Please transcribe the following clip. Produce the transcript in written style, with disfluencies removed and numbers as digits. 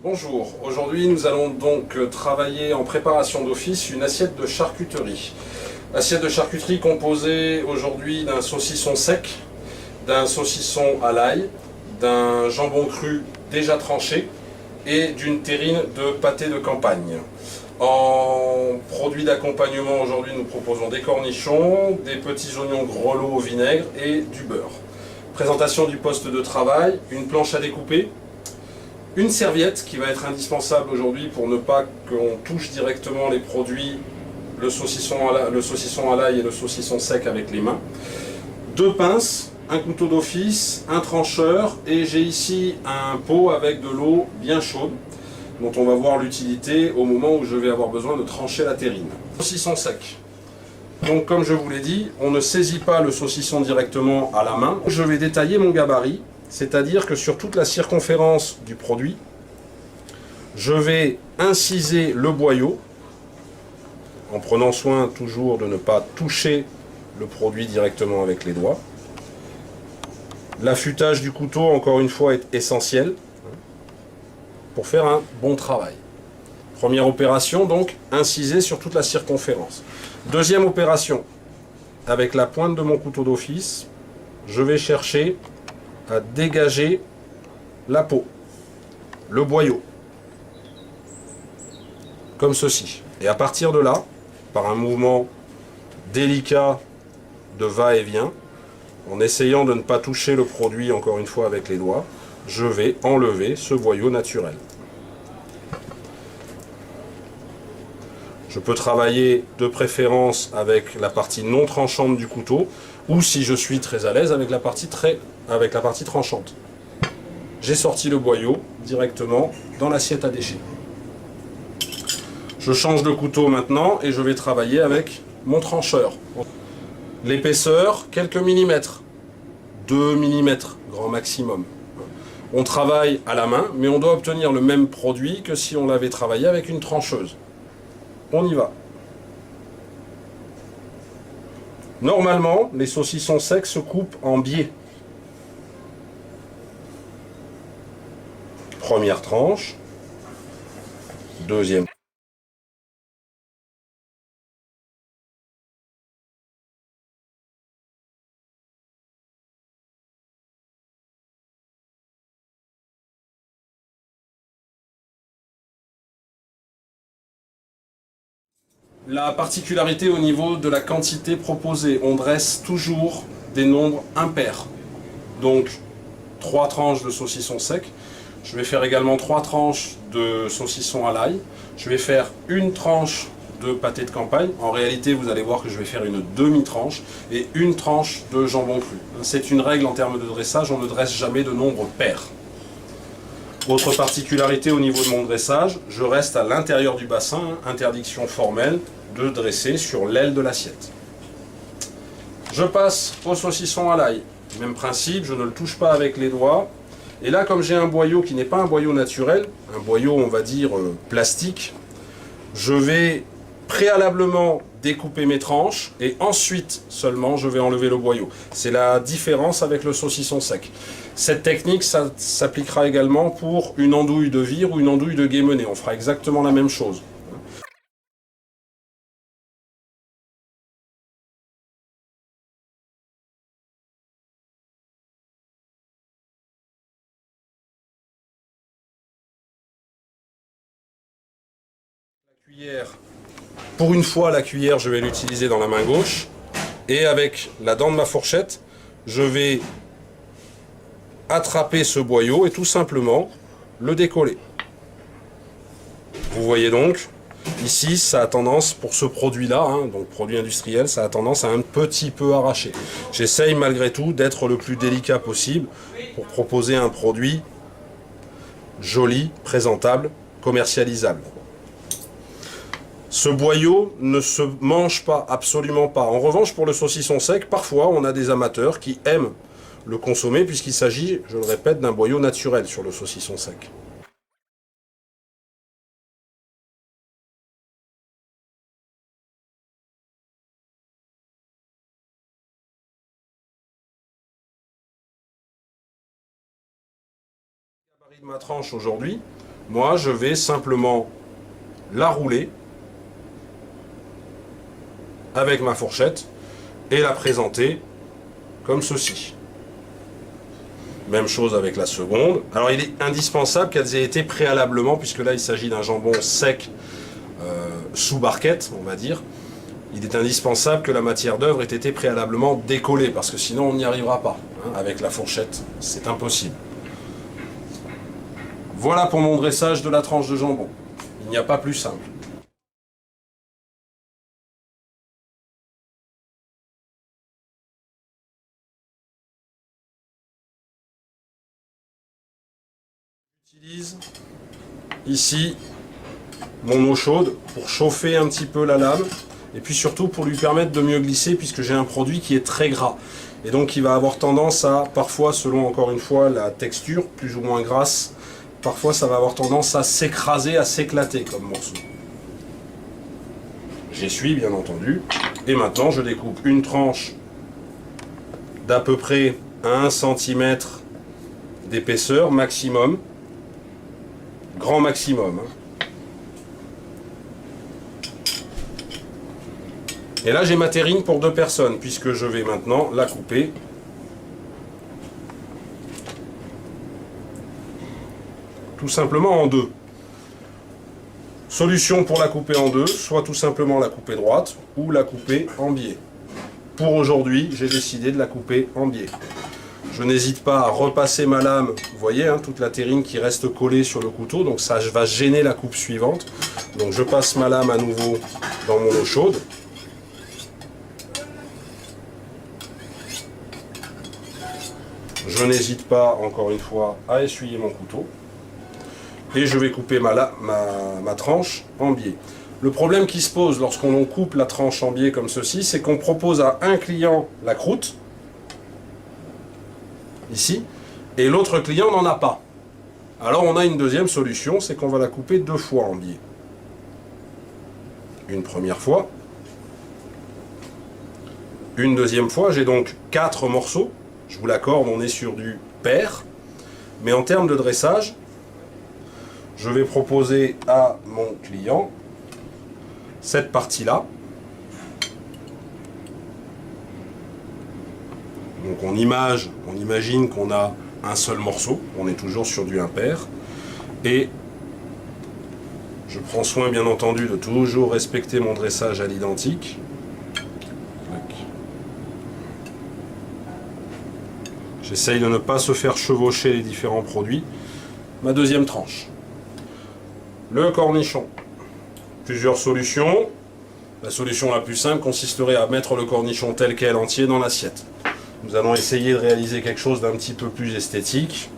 Bonjour, aujourd'hui nous allons donc travailler en préparation d'office une assiette de charcuterie. Assiette de charcuterie composée aujourd'hui d'un saucisson sec, d'un saucisson à l'ail, d'un jambon cru déjà tranché et d'une terrine de pâté de campagne. En produit d'accompagnement aujourd'hui nous proposons des cornichons, des petits oignons grelots au vinaigre et du beurre. Présentation du poste de travail, une planche à découper, une serviette qui va être indispensable aujourd'hui pour ne pas qu'on touche directement les produits, le saucisson à l'ail et le saucisson sec avec les mains. Deux pinces, un couteau d'office, un trancheur et j'ai ici un pot avec de l'eau bien chaude dont on va voir l'utilité au moment où je vais avoir besoin de trancher la terrine. Saucisson sec. Donc comme je vous l'ai dit, on ne saisit pas le saucisson directement à la main. Je vais détailler mon gabarit. C'est-à-dire que sur toute la circonférence du produit, je vais inciser le boyau, en prenant soin toujours de ne pas toucher le produit directement avec les doigts. L'affûtage du couteau, encore une fois, est essentiel pour faire un bon travail. Première opération, donc, inciser sur toute la circonférence. Deuxième opération, avec la pointe de mon couteau d'office, je vais chercher à dégager la peau, le boyau, comme ceci. Et à partir de là, par un mouvement délicat de va-et-vient, en essayant de ne pas toucher le produit encore une fois avec les doigts, je vais enlever ce boyau naturel. Je peux travailler de préférence avec la partie non tranchante du couteau, ou si je suis très à l'aise avec la partie tranchante. J'ai sorti le boyau directement dans l'assiette à déchets. Je change de couteau maintenant et je vais travailler avec mon trancheur. L'épaisseur, quelques millimètres, 2 millimètres, grand maximum. On travaille à la main, mais on doit obtenir le même produit que si on l'avait travaillé avec une trancheuse. On y va. Normalement, les saucissons secs se coupent en biais. Première tranche, deuxième. La particularité au niveau de la quantité proposée, on dresse toujours des nombres impairs. Donc 3 tranches de saucisson sec. Je vais faire également 3 tranches de saucisson à l'ail. Je vais faire une tranche de pâté de campagne. En réalité, vous allez voir que je vais faire une demi-tranche et une tranche de jambon cru. C'est une règle en termes de dressage, on ne dresse jamais de nombre pair. Autre particularité au niveau de mon dressage, je reste à l'intérieur du bassin, interdiction formelle de dresser sur l'aile de l'assiette. Je passe au saucisson à l'ail. Même principe, je ne le touche pas avec les doigts. Et là, comme j'ai un boyau qui n'est pas un boyau naturel, un boyau, on va dire, plastique, je vais préalablement découper mes tranches et ensuite seulement je vais enlever le boyau. C'est la différence avec le saucisson sec. Cette technique s'appliquera également pour une andouille de vire ou une andouille de guémené. On fera exactement la même chose. La cuillère, pour une fois, la cuillère, je vais l'utiliser dans la main gauche. Et avec la dent de ma fourchette, je vais attraper ce boyau et tout simplement le décoller. Vous voyez donc, ici, ça a tendance, pour ce produit-là, donc produit industriel, ça a tendance à un petit peu arracher. J'essaye malgré tout d'être le plus délicat possible pour proposer un produit joli, présentable, commercialisable. Ce boyau ne se mange pas, absolument pas. En revanche, pour le saucisson sec, parfois, on a des amateurs qui aiment le consommer puisqu'il s'agit, je le répète, d'un boyau naturel sur le saucisson sec. Le gabarit de ma tranche aujourd'hui, Moi, je vais simplement la rouler avec ma fourchette et la présenter comme ceci. Même chose avec la seconde. Alors il est indispensable qu'elles aient été préalablement, puisque là il s'agit d'un jambon sec sous barquette, on va dire. Il est indispensable que la matière d'œuvre ait été préalablement décollée, parce que sinon on n'y arrivera pas. Hein, avec la fourchette, c'est impossible. Voilà pour mon dressage de la tranche de jambon. Il n'y a pas plus simple. J'utilise ici mon eau chaude pour chauffer un petit peu la lame et puis surtout pour lui permettre de mieux glisser, puisque j'ai un produit qui est très gras et donc il va avoir tendance à, parfois selon encore une fois la texture plus ou moins grasse, parfois ça va avoir tendance à s'écraser, à s'éclater comme morceau. J'essuie bien entendu et maintenant je découpe une tranche d'à peu près 1 cm d'épaisseur maximum, grand maximum. Et là j'ai ma terrine pour 2 personnes, puisque je vais maintenant la couper tout simplement en 2. Solution pour la couper en 2, soit tout simplement la couper droite ou la couper en biais. Pour aujourd'hui, j'ai décidé de la couper en biais. Je n'hésite pas à repasser ma lame, vous voyez, hein, toute la terrine qui reste collée sur le couteau, donc ça va gêner la coupe suivante. Donc je passe ma lame à nouveau dans mon eau chaude. Je n'hésite pas, encore une fois, à essuyer mon couteau. Et je vais couper ma tranche en biais. Le problème qui se pose lorsqu'on coupe la tranche en biais comme ceci, c'est qu'on propose à un client la croûte, ici, et l'autre client n'en a pas. Alors on a une deuxième solution, c'est qu'on va la couper 2 fois en biais. Une première fois. Une deuxième fois, j'ai donc 4 morceaux. Je vous l'accorde, on est sur du pair. Mais en termes de dressage, je vais proposer à mon client cette partie-là. Donc on imagine qu'on a un seul morceau, on est toujours sur du impair. Et je prends soin bien entendu de toujours respecter mon dressage à l'identique. J'essaye de ne pas se faire chevaucher les différents produits. Ma deuxième tranche. Le cornichon. Plusieurs solutions. La solution la plus simple consisterait à mettre le cornichon tel quel entier dans l'assiette. Nous allons essayer de réaliser quelque chose d'un petit peu plus esthétique.